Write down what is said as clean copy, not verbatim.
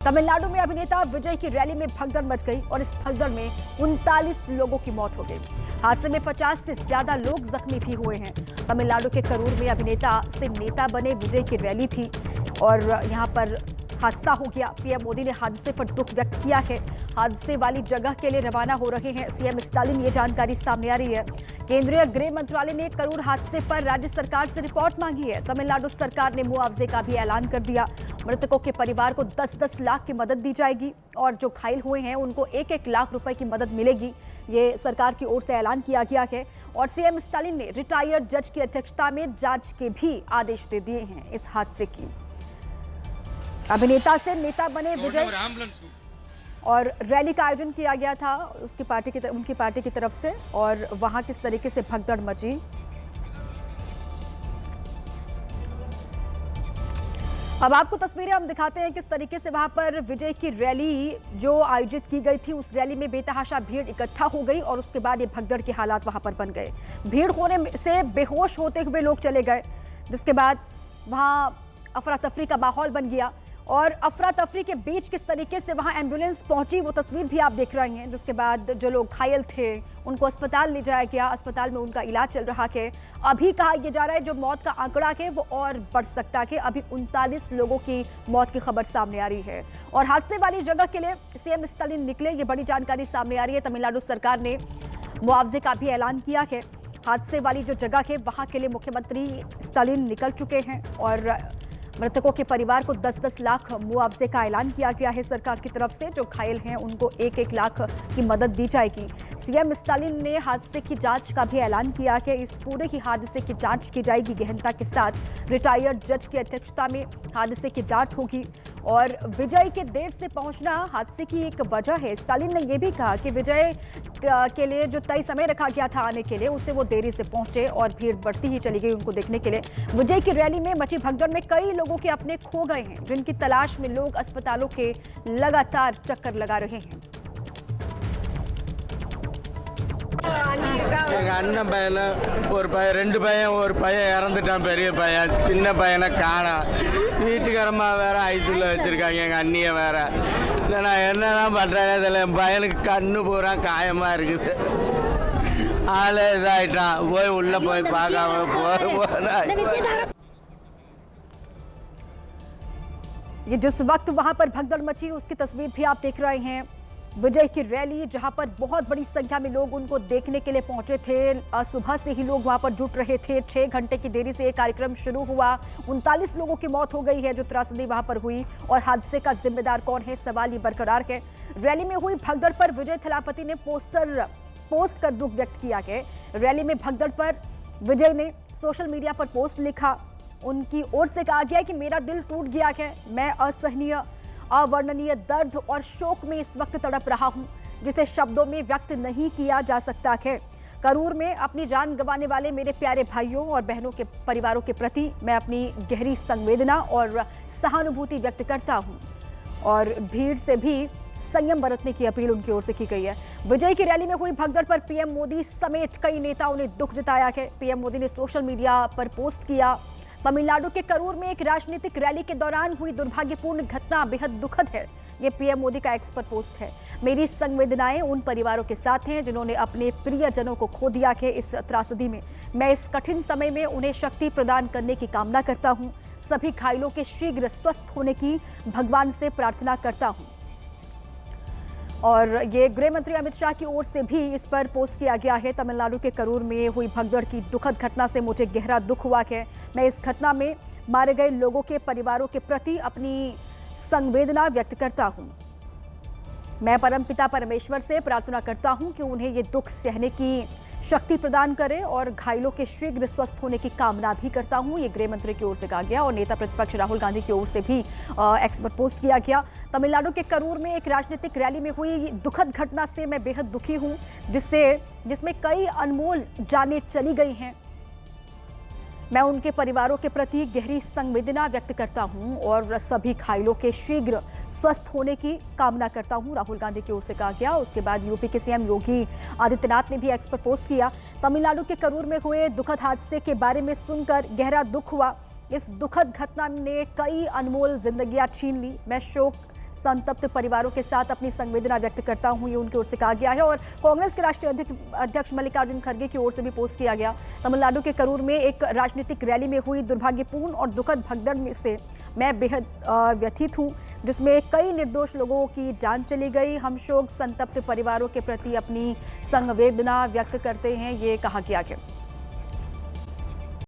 तमिलनाडु में अभिनेता विजय की रैली में भगदड़ मच गई और इस भगदड़ में 39 लोगों की मौत हो गई। हादसे में 50 से ज्यादा लोग जख्मी भी हुए हैं। तमिलनाडु के करूर में अभिनेता से नेता बने विजय की रैली थी और यहां पर हादसा हो गया। पीएम मोदी ने हादसे पर दुख व्यक्त किया है। हादसे वाली जगह के लिए रवाना हो रहे हैं सीएम स्टालिन, ये जानकारी सामने आ रही है। केंद्रीय गृह मंत्रालय ने करूर हादसे पर राज्य सरकार से रिपोर्ट मांगी है। तमिलनाडु सरकार ने मुआवजे का भी ऐलान कर दिया। मृतकों के परिवार को 10-10 लाख की मदद दी जाएगी और जो घायल हुए हैं उनको 1-1 लाख रुपए की मदद मिलेगी। ये सरकार की ओर से ऐलान किया गया है और सीएम स्टालिन ने रिटायर्ड जज की अध्यक्षता में जांच के भी आदेश दे दिए हैं इस हादसे की। अभिनेता से नेता बने विजय और रैली का आयोजन किया गया था उनकी पार्टी की तरफ से और वहां किस तरीके से भगदड़ मची। अब आपको तस्वीरें हम दिखाते हैं किस तरीके से वहां पर विजय की रैली जो आयोजित की गई थी उस रैली में बेतहाशा भीड़ इकट्ठा हो गई और उसके बाद ये भगदड़ के हालात वहां पर बन गए। भीड़ होने से बेहोश होते हुए लोग चले गए, जिसके बाद वहां अफरा तफरी का माहौल बन गया और अफरा तफरी के बीच किस तरीके से वहां एम्बुलेंस पहुंची वो तस्वीर भी आप देख रहे हैं। जिसके बाद जो लोग घायल थे उनको अस्पताल ले जाया गया, अस्पताल में उनका इलाज चल रहा है। अभी कहा यह जा रहा है जो मौत का आंकड़ा है वो और बढ़ सकता है। अभी 39 लोगों की मौत की खबर सामने आ रही है और हादसे वाली जगह के लिए सीएम स्टालिन निकले, ये बड़ी जानकारी सामने आ रही है। तमिलनाडु सरकार ने मुआवजे का भी ऐलान किया है। हादसे वाली जो जगह है वहां के लिए मुख्यमंत्री स्टालिन निकल चुके हैं और मृतकों के परिवार को 10-10 लाख मुआवजे का ऐलान किया गया है सरकार की तरफ से। जो घायल हैं उनको 1-1 लाख की मदद दी जाएगी। सीएम स्टालिन ने हादसे की जांच का भी ऐलान किया है। इस पूरे ही हादसे की जांच की जाएगी गहनता के साथ। रिटायर्ड जज की अध्यक्षता में हादसे की जांच होगी और विजय के देर से पहुंचना हादसे की एक वजह है। स्टालिन ने यह भी कहा कि विजय के लिए जो तय समय रखा गया था आने के लिए उससे वो देरी से पहुंचे और भीड़ बढ़ती ही चली गई उनको देखने के लिए। विजय की रैली में मची भगदड़ में कई लोगों के अपने खो गए हैं, जिनकी तलाश में लोग अस्पतालों के लगातार चक्कर लगा रहे हैं। अन्न पैन और ரெண்டு பையன் ஒரு பையன் இறந்துட்டான், பெரிய பையன், சின்ன பையனை காணோம்। வீட்டுக்காரம்மா வேற ஐசியூல வச்சிருக்காங்க, எங்க அண்ணியை வேற। நான் என்னதான் பண்றேன்னு தெரியல, என் பையனுக்கு கண்ணு பூரா காயமா இருக்குது। ஆளே இதாயிட்டான், போய் உள்ள போய் பார்க்காம போனா ये जिस वक्त वहां पर भगदड़ मची उसकी तस्वीर भी आप देख रहे हैं। विजय की रैली जहां पर बहुत बड़ी संख्या में लोग उनको देखने के लिए पहुंचे थे। सुबह से ही लोग वहां पर जुट रहे थे। 6 घंटे की देरी से ये कार्यक्रम शुरू हुआ। 39 लोगों की मौत हो गई है जो त्रासदी वहां पर हुई और हादसे का जिम्मेदार कौन है सवाल ये बरकरार है। रैली में हुई भगदड़ पर विजय थलापति ने पोस्ट कर दुख व्यक्त किया है। रैली में भगदड़ पर विजय ने सोशल मीडिया पर पोस्ट लिखा। उनकी ओर से कहा गया कि मेरा दिल टूट गया है, मैं असहनीय अवर्णनीय दर्द और शोक में इस वक्त तड़प रहा हूं जिसे शब्दों में व्यक्त नहीं किया जा सकता है। करूर में अपनी जान गंवाने वाले मेरे प्यारे भाइयों और बहनों के परिवारों के प्रति मैं अपनी गहरी संवेदना और सहानुभूति व्यक्त करता हूं और भीड़ से भी संयम बरतने की अपील उनकी ओर से की गई है। विजय की रैली में हुई भगदड़ पर पीएम मोदी समेत कई नेताओं ने दुख जताया है। पीएम मोदी ने सोशल मीडिया पर पोस्ट किया। तमिलनाडु के करूर में एक राजनीतिक रैली के दौरान हुई दुर्भाग्यपूर्ण घटना बेहद दुखद है, ये पीएम मोदी का एक्स पर पोस्ट है। मेरी संवेदनाएं उन परिवारों के साथ हैं जिन्होंने अपने प्रियजनों को खो दिया है इस त्रासदी में। मैं इस कठिन समय में उन्हें शक्ति प्रदान करने की कामना करता हूं। सभी घायलों के शीघ्र स्वस्थ होने की भगवान से प्रार्थना करता हूं। और ये गृह मंत्री अमित शाह की ओर से भी इस पर पोस्ट किया गया है। तमिलनाडु के करूर में हुई भगदड़ की दुखद घटना से मुझे गहरा दुख हुआ है। मैं इस घटना में मारे गए लोगों के परिवारों के प्रति अपनी संवेदना व्यक्त करता हूं। मैं परमपिता परमेश्वर से प्रार्थना करता हूं कि उन्हें ये दुख सहने की शक्ति प्रदान करे और घायलों के शीघ्र स्वस्थ होने की कामना भी करता हूं, ये गृह मंत्री की ओर से कहा गया। और नेता प्रतिपक्ष राहुल गांधी की ओर से भी एक्स पर पोस्ट किया गया। तमिलनाडु के करूर में एक राजनीतिक रैली में हुई दुखद घटना से मैं बेहद दुखी हूं जिसमें कई अनमोल जानें चली गई हैं। मैं उनके परिवारों के प्रति गहरी संवेदना व्यक्त करता हूं और सभी घायलों के शीघ्र स्वस्थ होने की कामना करता हूं, राहुल गांधी की ओर से कहा गया। उसके बाद यूपी के सीएम योगी आदित्यनाथ ने भी एक्स पर पोस्ट किया। तमिलनाडु के करूर में हुए दुखद हादसे के बारे में सुनकर गहरा दुख हुआ। इस दुखद घटना ने कई अनमोल जिंदगियां छीन ली। मैं शोक संतप्त परिवारों के साथ अपनी संवेदना व्यक्त करता हूं, ये उनकी ओर से कहा गया है। और कांग्रेस के राष्ट्रीय अध्यक्ष मल्लिकार्जुन खड़गे की ओर से भी पोस्ट किया गया। तमिलनाडु के करूर में एक राजनीतिक रैली में हुई दुर्भाग्यपूर्ण और दुखद भगदड़ में से मैं बेहद व्यथित हूं, जिसमें कई निर्दोष लोगों की जान चली गई। हम शोक संतप्त परिवारों के प्रति अपनी संवेदना व्यक्त करते हैं, ये कहा गया।